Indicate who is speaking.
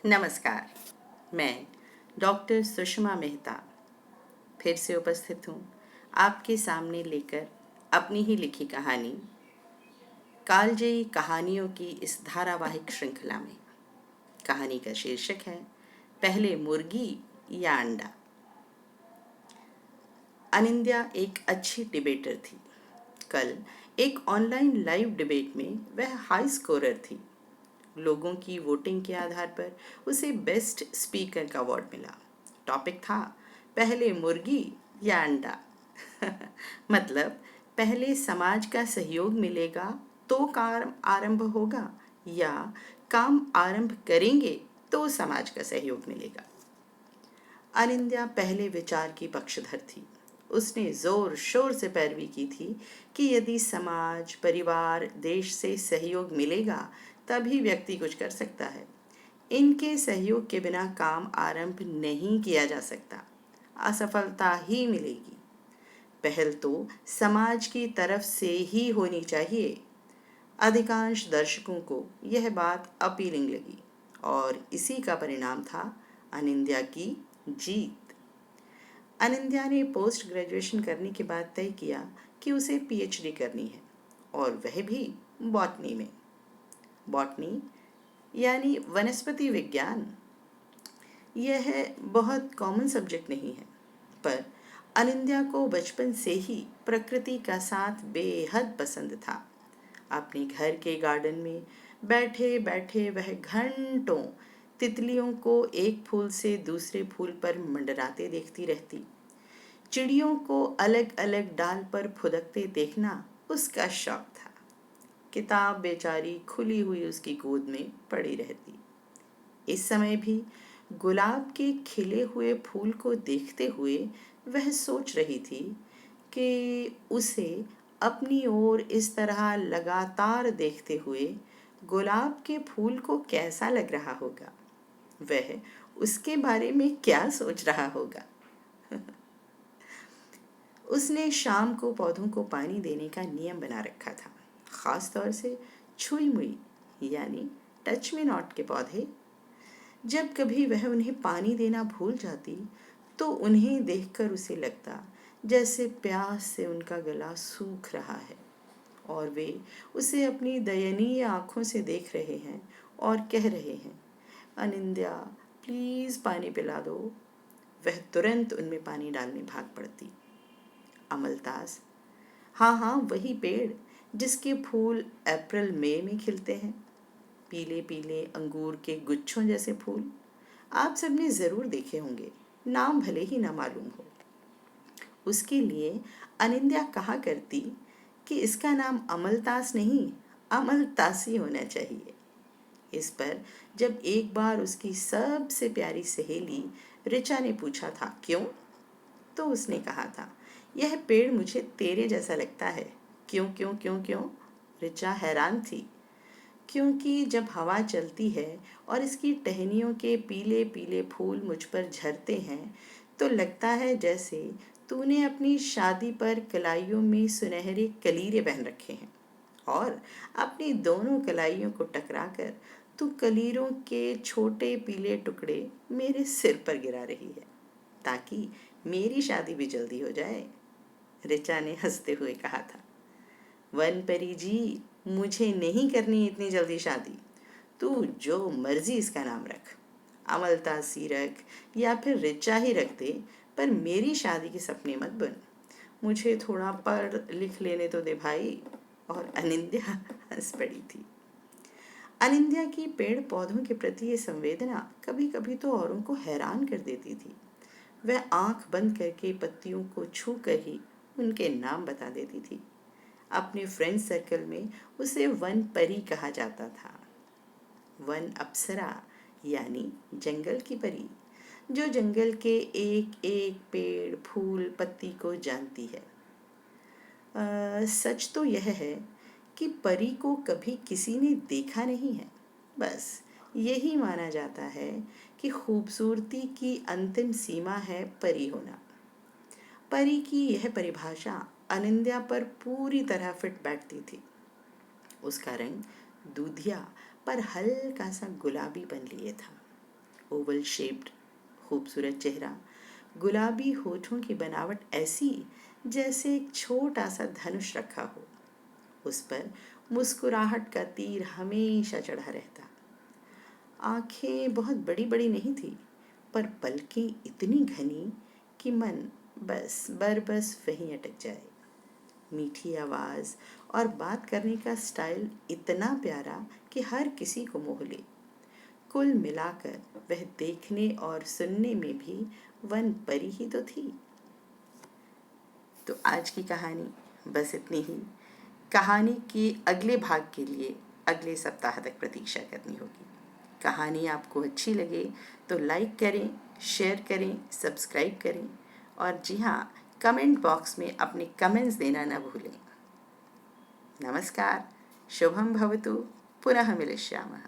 Speaker 1: नमस्कार। मैं डॉक्टर सुषमा मेहता फिर से उपस्थित हूँ आपके सामने लेकर अपनी ही लिखी कहानी कालजयी कहानियों की इस धारावाहिक श्रृंखला में। कहानी का शीर्षक है पहले मुर्गी या अंडा। अनिंद्या एक अच्छी डिबेटर थी। कल एक ऑनलाइन लाइव डिबेट में वह हाई स्कोरर थी। लोगों की वोटिंग के आधार पर उसे बेस्ट स्पीकर का अवार्ड मिला। टॉपिक था पहले मुर्गी या अंडा। मतलब पहले समाज का सहयोग मिलेगा तो काम आरंभ होगा, या काम आरंभ करेंगे तो समाज का सहयोग मिलेगा। अनिंद्या पहले विचार की पक्षधर थी। उसने जोर शोर से पैरवी की थी कि यदि समाज, परिवार, देश से सहयोग मिलेगा तभी व्यक्ति कुछ कर सकता है। इनके सहयोग के बिना काम आरंभ नहीं किया जा सकता, असफलता ही मिलेगी। पहल तो समाज की तरफ से ही होनी चाहिए। अधिकांश दर्शकों को यह बात अपीलिंग लगी और इसी का परिणाम था अनिंद्या की जीत। अनिंद्या ने पोस्ट ग्रेजुएशन करने के बाद तय किया कि उसे पीएचडी करनी है, और वह भी बॉटनी में। बॉटनी यानी वनस्पति विज्ञान। यह बहुत कॉमन सब्जेक्ट नहीं है, पर अनिंद्या को बचपन से ही प्रकृति का साथ बेहद पसंद था। अपने घर के गार्डन में बैठे बैठे वह घंटों तितलियों को एक फूल से दूसरे फूल पर मंडराते देखती रहती। चिड़ियों को अलग अलग डाल पर फुदकते देखना उसका शौक था। किताब बेचारी खुली हुई उसकी गोद में पड़ी रहती। इस समय भी गुलाब के खिले हुए फूल को देखते हुए वह सोच रही थी कि उसे अपनी ओर इस तरह लगातार देखते हुए गुलाब के फूल को कैसा लग रहा होगा, वह उसके बारे में क्या सोच रहा होगा। उसने शाम को पौधों को पानी देने का नियम बना रखा था, खास तौर से छुई मुई यानी टच मी नॉट के पौधे। जब कभी वह उन्हें पानी देना भूल जाती तो उन्हें देखकर उसे लगता जैसे प्यास से उनका गला सूख रहा है और वे उसे अपनी दयनीय आंखों से देख रहे हैं और कह रहे हैं, अनिंद्या प्लीज पानी पिला दो। वह तुरंत उनमें पानी डालने भाग पड़ती। अमलतास, हाँ हाँ वही पेड़ जिसके फूल अप्रैल मई में खिलते हैं, पीले पीले अंगूर के गुच्छों जैसे फूल। आप सबने ज़रूर देखे होंगे, नाम भले ही ना मालूम हो। उसके लिए अनिंद्या कहा करती कि इसका नाम अमलतास नहीं, अमलतासी होना चाहिए। इस पर जब एक बार उसकी सबसे प्यारी सहेली ऋचा ने पूछा था क्यों, तो उसने कहा था, यह पेड़ मुझे तेरे जैसा लगता है। क्यों क्यों क्यों क्यों? ऋचा हैरान थी, क्योंकि जब हवा चलती है और इसकी टहनियों के पीले पीले फूल मुझ पर झरते हैं तो लगता है जैसे तूने अपनी शादी पर कलाइयों में सुनहरे कलीरे पहन रखे हैं और अपनी दोनों कलाइयों को टकराकर तू कलीरों के छोटे पीले टुकड़े मेरे सिर पर गिरा रही है ताकि मेरी शादी भी जल्दी हो जाए। ऋचा ने हंसते हुए कहा था, वन परी जी, मुझे नहीं करनी इतनी जल्दी शादी। तू जो मर्जी इसका नाम रख, अमलतासी रख या फिर ऋचा ही रख दे, पर मेरी शादी के सपने मत बुन। मुझे थोड़ा पढ़ लिख लेने तो दे भाई। और अनिंद्या हंस पड़ी थी। अनिंद्या की पेड़ पौधों के प्रति ये संवेदना कभी कभी तो औरों को हैरान कर देती थी। वह आंख बंद करके पत्तियों को छू कर ही उनके नाम बता देती थी। अपने फ्रेंड सर्कल में उसे वन परी कहा जाता था। वन अप्सरा यानी जंगल की परी, जो जंगल के एक एक पेड़, फूल, पत्ती को जानती है। सच तो यह है कि परी को कभी किसी ने देखा नहीं है। बस यही माना जाता है कि खूबसूरती की अंतिम सीमा है परी होना। परी की यह परिभाषा अनिंद्या पर पूरी तरह फिट बैठती थी। उसका रंग दूधिया पर हल्का सा गुलाबी बन लिए था। ओवल शेप्ड खूबसूरत चेहरा, गुलाबी होठों की बनावट ऐसी जैसे एक छोटा सा धनुष रखा हो। उस पर मुस्कुराहट का तीर हमेशा चढ़ा रहता। आंखें बहुत बड़ी बड़ी नहीं थी, पर पलकें इतनी घनी कि मन बस वहीं अटक जाए। मीठी आवाज़ और बात करने का स्टाइल इतना प्यारा कि हर किसी को मोह ले। कुल मिलाकर वह देखने और सुनने में भी वन परी ही तो थी। तो आज की कहानी बस इतनी ही। कहानी के अगले भाग के लिए अगले सप्ताह तक प्रतीक्षा करनी होगी। कहानी आपको अच्छी लगे तो लाइक करें, शेयर करें, सब्सक्राइब करें और जी हाँ, कमेंट बॉक्स में अपने कमेंट्स देना न भूलें। नमस्कार, शुभम भवतु, पुनः मिलिष्यामः।